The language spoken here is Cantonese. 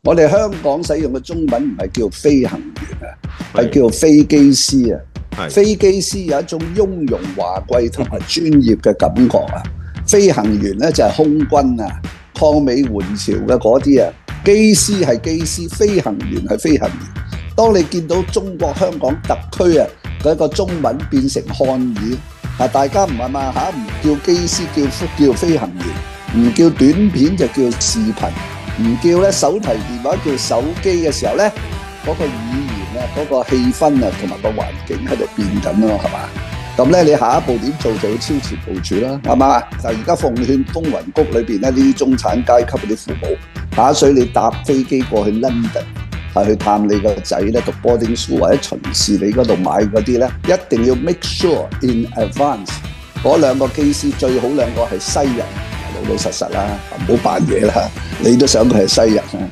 我哋香港使用嘅中文唔係叫飛行員啊，係叫飛機師啊。飛機師有一種雍容華貴同埋專業嘅感覺啊。飛行員咧就係空軍啊，抗美援朝嘅嗰啲啊。機師係機師，飛行員係飛行員。當你見到中國香港特區啊嗰個中文變成漢語啊，大家唔係嘛嚇，唔叫機師叫飛行員，唔叫短片就叫視頻，唔叫咧手提電話叫手機嘅時候咧，嗰個語言啊、嗰個氣氛啊同埋個環境喺度變緊咯，係嘛？咁咧，你下一步點做就要超前部署啦，係嘛？就而家奉勸風雲谷裏邊咧，呢啲中產階級嗰啲父母，下水你搭飛機過去 London 係去探你個仔咧讀 boarding school 或者巡視你嗰度買嗰啲咧，一定要 make sure in advance 嗰兩個機師最好兩個係西人，老老實實啦，唔好扮嘢啦，你都想佢係西人啊！